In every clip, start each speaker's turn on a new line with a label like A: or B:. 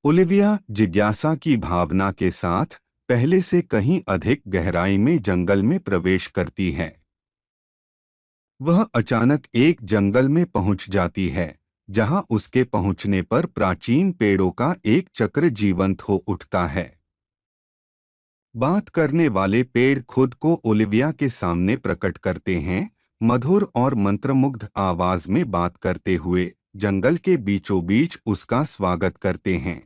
A: Olivia जिज्ञासा की भावना के साथ पहले से कहीं अधिक गहराई में जंगल में प्रवेश करती है। वह अचानक एक जंगल में पहुंच जाती है, जहां उसके पहुंचने पर प्राचीन पेड़ों का एक चक्र जीवंत हो उठता है। बात करने वाले पेड़ खुद को ओलिविया के सामने प्रकट करते हैं, मधुर और मंत्रमुग्ध आवाज में बात करते हुए जंगल के बीचों बीच उसका स्वागत करते हैं।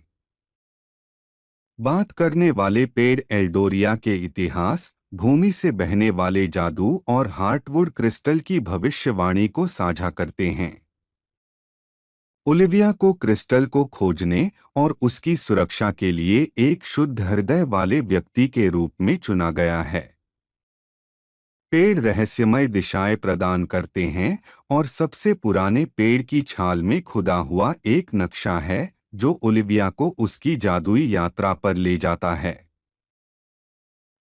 A: बात करने वाले पेड़ एल्डोरिया के इतिहास, भूमि से बहने वाले जादू और हार्टवुड क्रिस्टल की भविष्यवाणी को साझा करते हैं। ओलिविया को क्रिस्टल को खोजने और उसकी सुरक्षा के लिए एक शुद्ध हृदय वाले व्यक्ति के रूप में चुना गया है। पेड़ रहस्यमय दिशाएं प्रदान करते हैं और सबसे पुराने पेड़ की छाल में खुदा हुआ एक नक्शा है जो ओलिविया को उसकी जादुई यात्रा पर ले जाता है।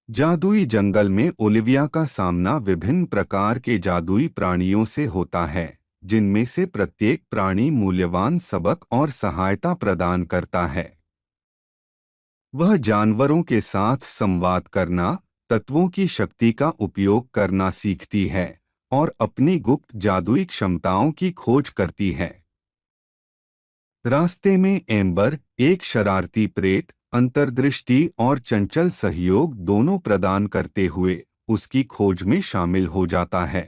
A: जादुई जंगल में ओलिविया का सामना विभिन्न प्रकार के जादुई प्राणियों से होता है, जिनमें से प्रत्येक प्राणी मूल्यवान सबक और सहायता प्रदान करता है। वह जानवरों के साथ संवाद करना, तत्वों की शक्ति का उपयोग करना सीखती है और अपनी गुप्त जादुई क्षमताओं की खोज करती है। रास्ते में एम्बर, एक शरारती प्रेत, अंतर्दृष्टि और चंचल सहयोग दोनों प्रदान करते हुए उसकी खोज में शामिल हो जाता है।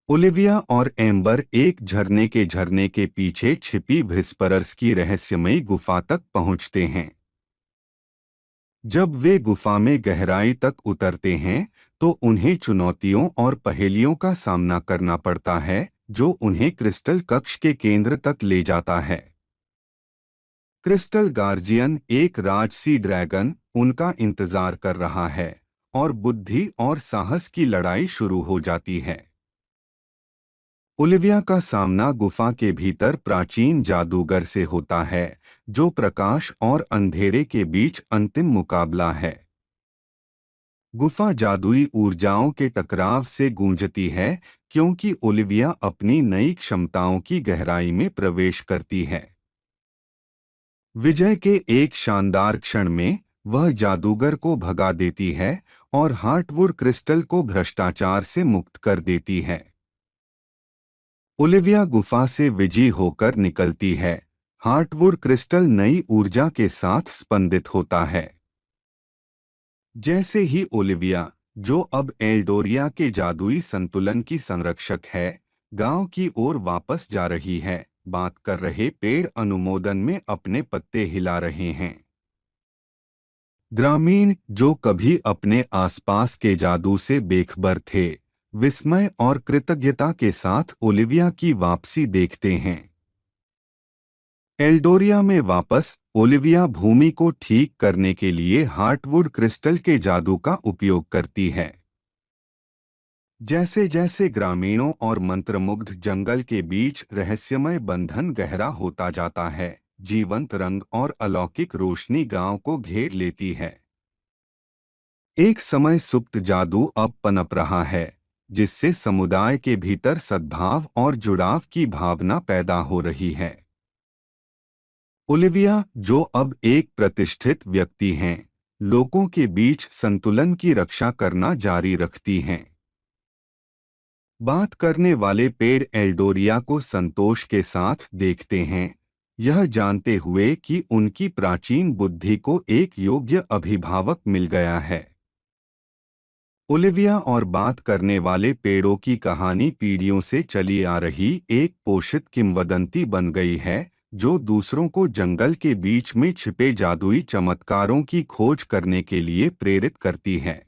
A: ओलिविया और एम्बर एक झरने के पीछे छिपी व्हिस्परर्स की रहस्यमयी गुफा तक पहुंचते हैं। जब वे गुफा में गहराई तक उतरते हैं तो उन्हें चुनौतियों और पहेलियों का सामना करना पड़ता है, जो उन्हें क्रिस्टल कक्ष के केंद्र तक ले जाता है। क्रिस्टल गार्जियन, एक राजसी ड्रैगन, उनका इंतजार कर रहा है और बुद्धि और साहस की लड़ाई शुरू हो जाती है। ओलिविया का सामना गुफा के भीतर प्राचीन जादूगर से होता है, जो प्रकाश और अंधेरे के बीच अंतिम मुकाबला है। गुफा जादुई ऊर्जाओं के टकराव से गूंजती है, क्योंकि ओलिविया अपनी नई क्षमताओं की गहराई में प्रवेश करती है। विजय के एक शानदार क्षण में वह जादूगर को भगा देती है और हार्टवुड क्रिस्टल को भ्रष्टाचार से मुक्त कर देती है। ओलिविया गुफा से विजयी होकर निकलती है। हार्टवुड क्रिस्टल नई ऊर्जा के साथ स्पंदित होता है। जैसे ही ओलिविया, जो अब एल्डोरिया के जादुई संतुलन की संरक्षक है, गांव की ओर वापस जा रही है, बात कर रहे पेड़ अनुमोदन में अपने पत्ते हिला रहे हैं। ग्रामीण, जो कभी अपने आसपास के जादू से बेखबर थे, विस्मय और कृतज्ञता के साथ ओलिविया की वापसी देखते हैं। एल्डोरिया में वापस, ओलिविया भूमि को ठीक करने के लिए हार्टवुड क्रिस्टल के जादू का उपयोग करती है। जैसे जैसे ग्रामीणों और मंत्रमुग्ध जंगल के बीच रहस्यमय बंधन गहरा होता जाता है, जीवंत रंग और अलौकिक रोशनी गांव को घेर लेती है। एक समय सुप्त जादू अब पनप रहा है, जिससे समुदाय के भीतर सद्भाव और जुड़ाव की भावना पैदा हो रही है। ओलिविया, जो अब एक प्रतिष्ठित व्यक्ति हैं, लोगों के बीच संतुलन की रक्षा करना जारी रखती हैं। बात करने वाले पेड़ एल्डोरिया को संतोष के साथ देखते हैं, यह जानते हुए कि उनकी प्राचीन बुद्धि को एक योग्य अभिभावक मिल गया है। ओलिविया और बात करने वाले पेड़ों की कहानी पीढ़ियों से चली आ रही एक पोषित किंवदंती बन गई है, जो दूसरों को जंगल के बीच में छिपे जादुई चमत्कारों की खोज करने के लिए प्रेरित करती है।